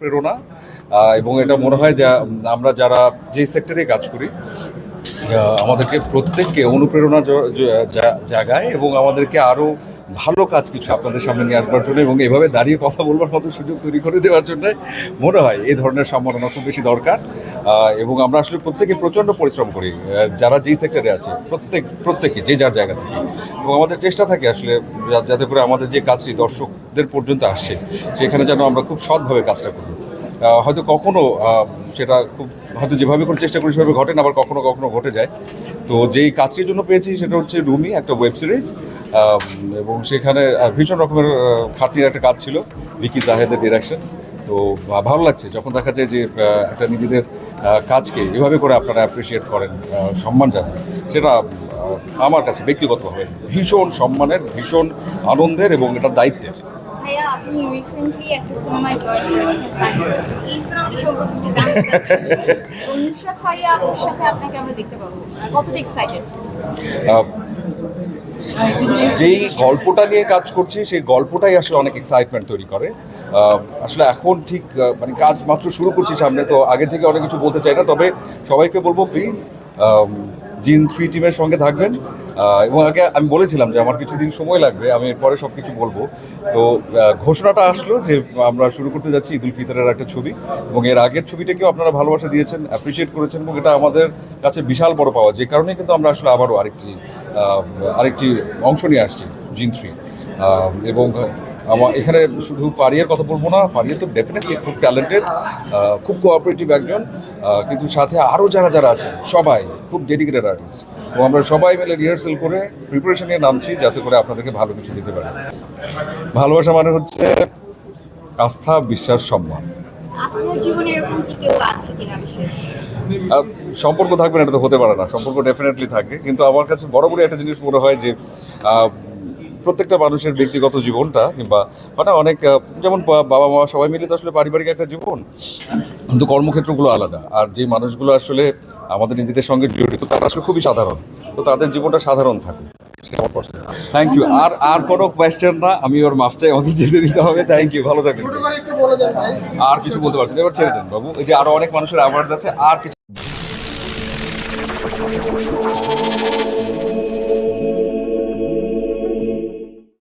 অনুপ্রেরণা। এবং এটা মনে হয় যে আমরা যারা যে সেক্টরে কাজ করি আমাদেরকে প্রত্যেককে অনুপ্রেরণা জাগায় এবং আমাদেরকে আরও ভালো কাজ কিছু আপনাদের সামনে নিয়ে আসবার জন্য এবং এভাবে দাঁড়িয়ে কথা বলবার মতো সুযোগ তৈরি করে দেওয়ার জন্য মনে হয় এই ধরনের সম্মাননা খুব বেশি দরকার। এবং আমরা আসলে প্রত্যেকে প্রচণ্ড পরিশ্রম করি যারা যেই সেক্টরে আছে প্রত্যেকে যে যার জায়গা থেকে, এবং আমাদের চেষ্টা থাকে আসলে যাতে করে আমাদের যে কাজটি দর্শকদের পর্যন্ত আসছে সেখানে যেন আমরা খুব সৎভাবে কাজটা করি। হয়তো কখনো সেটা খুব হয়তো যেভাবে করে চেষ্টা করি সেভাবে ঘটে না, আবার কখনো কখনো ঘটে যায়। তো যেই কাজটির জন্য পেয়েছি সেটা হচ্ছে রুমি, একটা ওয়েব সিরিজ, এবং সেখানে ভীষণ রকমের খাটনির একটা কাজ ছিল, ভিকি জাহেদের ডিরেকশন। তো ভালো লাগছে যখন দেখা যায় যে একটা নিজেদের কাজকে এভাবে করে আপনারা অ্যাপ্রিসিয়েট করেন, সম্মান জানান। সেটা আমার কাছে ব্যক্তিগতভাবে ভীষণ সম্মানের, ভীষণ আনন্দের এবং এটা দায়িত্বের। ভাইয়া, আপনি রিসেন্টলি একটা সিনেমায় জয়েন করেছেন, সাইন করেছেন। এই সিনেমাটা সম্পর্কে জানতে চাচ্ছি। এবং নুসরাত ফারিয়া আপুর সাথে আপনাকে আমরা দেখতে পাবো, কতটা এক্সাইটেড? যেই গল্পটা নিয়ে কাজ করছি সেই গল্পটাই আসলে অনেক এক্সাইটমেন্ট তৈরি করে। আসলে এখন ঠিক মানে কাজ মাত্র শুরু করছি সামনে, তো আগে থেকে অনেক কিছু বলতে চাই না, তবে সবাইকে বলবো প্লিজ জিন 3 টিমের সঙ্গে থাকবেন। এবং আগে আমি বলেছিলাম যে আমার কিছুদিন সময় লাগবে, আমি এরপরে সব কিছু বলবো। তো ঘোষণাটা আসলো যে আমরা শুরু করতে যাচ্ছি ঈদ উল ফিতরের একটা ছবি, এবং এর আগের ছবিটাকেও আপনারা ভালোবাসা দিয়েছেন, অ্যাপ্রিসিয়েট করেছেন, এবং এটা আমাদের কাছে বিশাল বড় পাওয়া, যে কারণে কিন্তু আমরা আসলে আবারও আরেকটি অংশ নিয়ে আসছি, জিন 3। এবং আমার এখানে শুধু ফারিয়ার কথা বলবো না, ফারিয়া তো ডেফিনেটলি খুব ট্যালেন্টেড, খুব কোঅপারেটিভ একজন, কিন্তু সাথে আরও যারা আছে সবাই খুব ডেডিকেটেড আর্টিস্ট, এবং আমরা সবাই মিলে রিহার্সেল করে প্রিপারেশন নিয়ে নামছি যাতে করে আপনাদেরকে ভালো কিছু দিতে পারি। ভালোবাসা মানে হচ্ছে আস্থা, বিশ্বাস, সম্মান। আপনার জীবনে এরকম কি কেউ আছে কিনা বিশেষ? সম্পর্ক থাকবে না এটা তো হতে পারে না, সম্পর্ক ডেফিনেটলি থাকে, কিন্তু আমার কাছে বরাবরই একটা জিনিস মনে হয় যে প্রত্যেকটা মানুষের ব্যক্তিগত জীবনটা কিংবা মানে অনেক যেমন বাবা মা সবাই মিলে তো আসলে পারিবারিক একটা জীবন, কিন্তু কর্মক্ষেত্রগুলো আলাদা, আর যে মানুষগুলো আসলে আমাদের নিজেদের সঙ্গে জড়িত তারা আসলে খুবই সাধারণ, তো তাদের জীবনটা সাধারণ থাকুক, সেটা আমার পছন্দ। Thank you. আর কোনো কোয়েশ্চেন না, আমি ওর মাফ চাই, আমাকে যেতে দিতে হবে। থ্যাংক ইউ, ভালো থাকবেন। আর কিছু বলতে পারছেন, এবার ছেড়ে দেন বাবু, এই যে আরো অনেক মানুষের অ্যাওয়ার্ডস আছে, আর কিছু